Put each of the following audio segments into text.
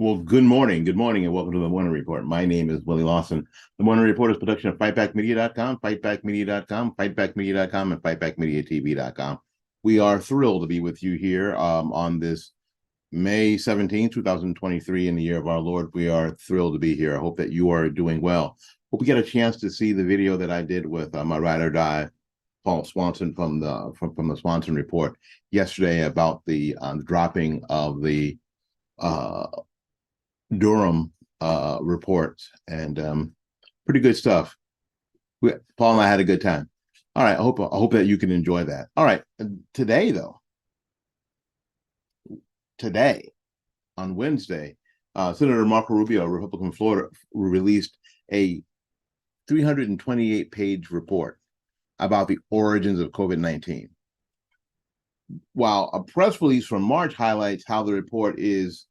Well, good morning, and welcome to the Morning Report. My name is Willie Lawson. The Morning Report is a production of fightbackmedia.com, fightbackmedia.com, fightbackmedia.com, and fightbackmediatv.com. We are thrilled to be with you here on this May 17th, 2023, in the year of our Lord. We are thrilled to be here. I hope that you are doing well. Hope we get a chance to see the video that I did with my ride or die, Paul Swanson from the Swanson Report yesterday about the dropping of the Durham reports, and pretty good stuff. Paul and I had a good time. All right, I hope that you can enjoy that. All right, today on Wednesday, Senator Marco Rubio, Republican from Florida, released a 328-page report about the origins of COVID-19. While a press release from March highlights how the report is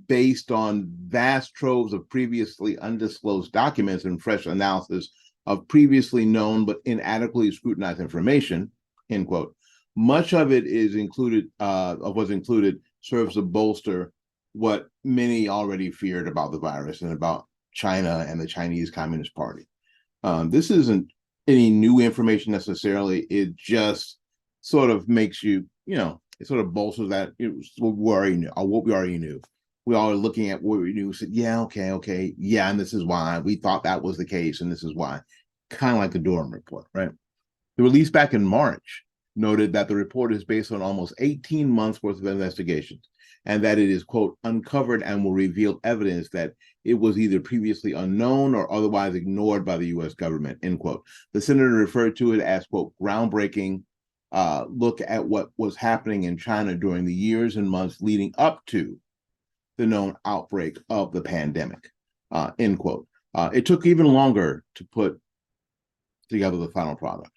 based on vast troves of previously undisclosed documents and fresh analysis of previously known but inadequately scrutinized information, end quote. Much of it is included, serves to bolster what many already feared about the virus and about China and the Chinese Communist Party. This isn't any new information necessarily. It just sort of makes you, it sort of bolsters that what we already knew. We all are looking at what we knew, said, yeah, okay, yeah, and this is why we thought that was the case, and this is why. Kind of like the Durham report, right? The release back in March noted that the report is based on almost 18 months worth of investigations, and that it is, quote, uncovered and will reveal evidence that it was either previously unknown or otherwise ignored by the U.S. government, end quote. The senator referred to it as, quote, groundbreaking look at what was happening in China during the years and months leading up to the known outbreak of the pandemic, end quote. It took even longer to put together the final product.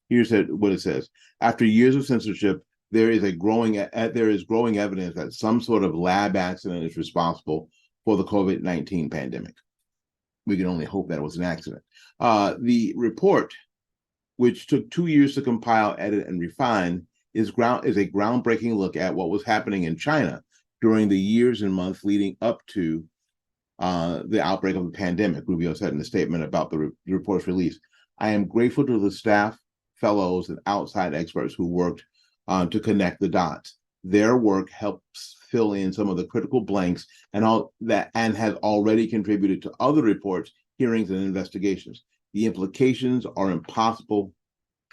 Here's what it says. After years of censorship, there is growing evidence that some sort of lab accident is responsible for the COVID-19 pandemic. We can only hope that it was an accident. The report, which took 2 years to compile, edit, and refine, is a groundbreaking look at what was happening in China during the years and months leading up to the outbreak of the pandemic, Rubio said in a statement about the report's release. I am grateful to the staff, fellows, and outside experts who worked to connect the dots. Their work helps fill in some of the critical blanks and has already contributed to other reports, hearings, and investigations. The implications are impossible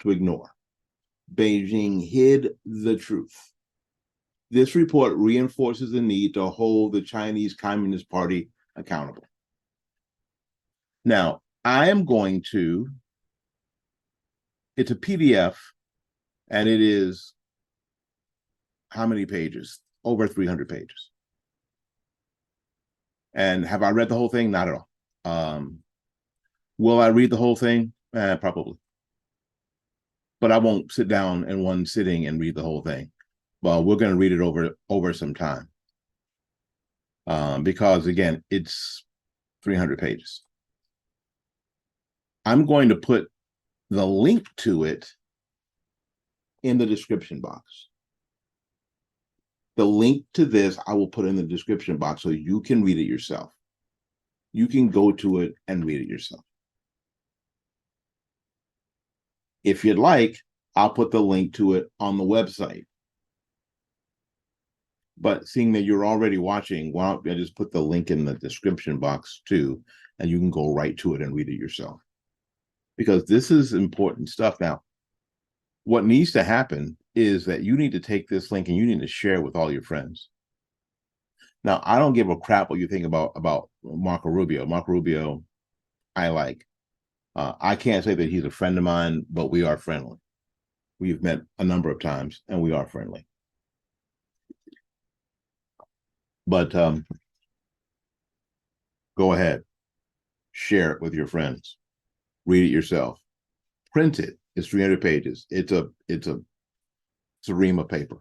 to ignore. Beijing hid the truth. This report reinforces the need to hold the Chinese Communist Party accountable. Now, it's a PDF, and it is how many pages? Over 300 pages. And have I read the whole thing? Not at all. Will I read the whole thing? Probably. But I won't sit down in one sitting and read the whole thing. Well, we're going to read it over some time, because again, it's 300 pages. I'm going to put the link to it in the description box. The link to this I will put in the description box so you can read it yourself. You can go to it and read it yourself. If you'd like, I'll put the link to it on the website. But seeing that you're already watching, why don't I just put the link in the description box too, and you can go right to it and read it yourself. Because this is important stuff. Now, what needs to happen is that you need to take this link and you need to share it with all your friends. Now, I don't give a crap what you think about Marco Rubio. Marco Rubio, I like. I can't say that he's a friend of mine, but we are friendly. We've met a number of times, and we are friendly. But go ahead, share it with your friends, read it yourself, print it. It's 300 pages. It's a ream of paper,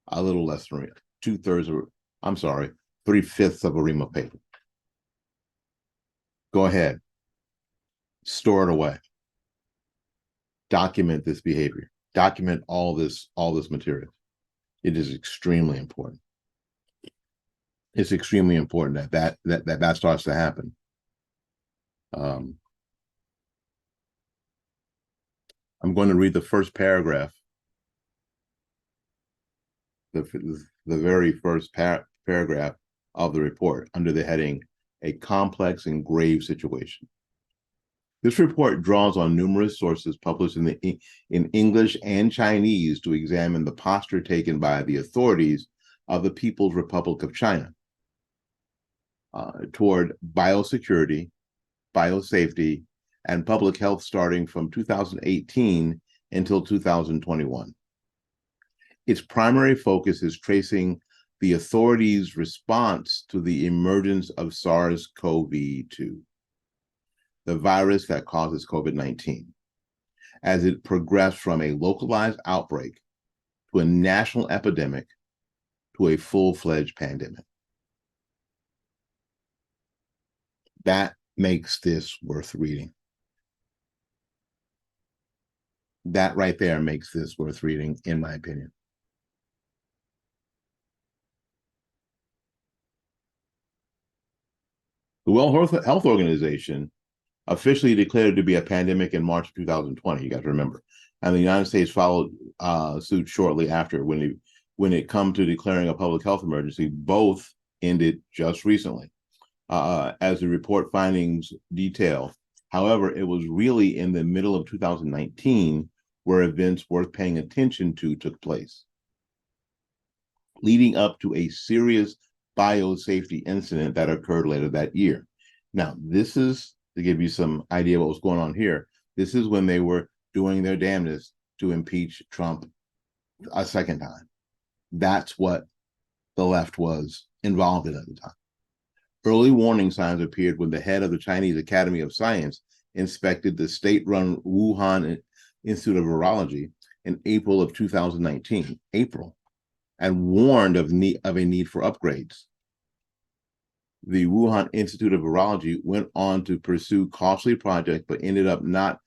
a little less than 3/5 of a ream of paper. Go ahead, store it away, document this behavior, document all this material. It is extremely important. it's extremely important that starts to happen. I'm going to read the first paragraph, the very first paragraph of the report under the heading, "A Complex and Grave Situation." This report draws on numerous sources published in English and Chinese to examine the posture taken by the authorities of the People's Republic of China toward biosecurity, biosafety, and public health starting from 2018 until 2021. Its primary focus is tracing the authorities' response to the emergence of SARS-CoV-2, the virus that causes COVID-19, as it progressed from a localized outbreak to a national epidemic to a full-fledged pandemic. That makes this worth reading. That right there makes this worth reading, in my opinion. The World Health Organization officially declared it to be a pandemic in March of 2020. You got to remember, and the United States followed suit shortly after. When it come to declaring a public health emergency, both ended just recently, as the report findings detail. However, it was really in the middle of 2019 where events worth paying attention to took place, leading up to a serious biosafety incident that occurred later that year. Now, this is to give you some idea what was going on here. This is when they were doing their damnedest to impeach Trump a second time. That's what the left was involved in at the time. Early warning signs appeared when the head of the Chinese Academy of Science inspected the state-run Wuhan Institute of Virology in April of 2019, and warned of a need for upgrades. The Wuhan Institute of Virology went on to pursue costly projects, but ended up not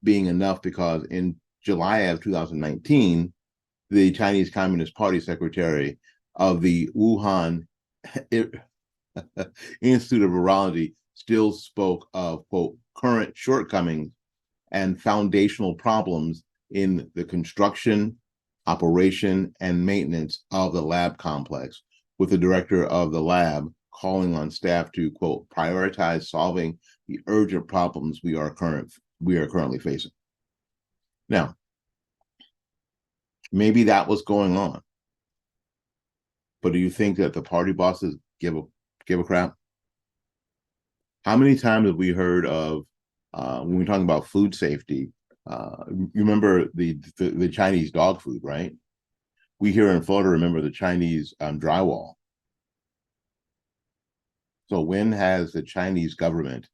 being enough because in July of 2019, the Chinese Communist Party secretary of the Wuhan Institute of Virology still spoke of, quote, current shortcomings and foundational problems in the construction, operation, and maintenance of the lab complex, with the director of the lab calling on staff to, quote, prioritize solving the urgent problems we are currently facing. Now, maybe that was going on, but do you think that the party bosses give a crap? How many times have we heard of when we're talking about food safety? You remember the Chinese dog food, right? We here in Florida remember the Chinese drywall. So when has the Chinese government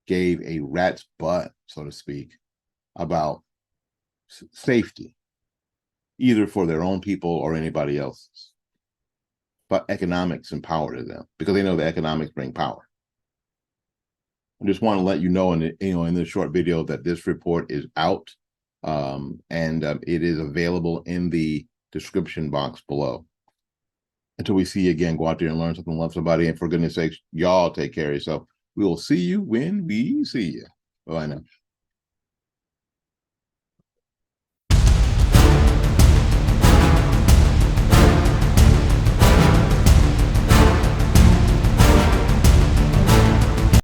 gave a rat's butt, so to speak, about safety, either for their own people or anybody else's? But economics and power to them, because they know the economics bring power. I just want to let you know in this short video that this report is out, and it is available in the description box below. Until we see you again, go out there and learn something, love somebody, and for goodness sakes, y'all take care of yourself. We will see you when we see you. Bye now.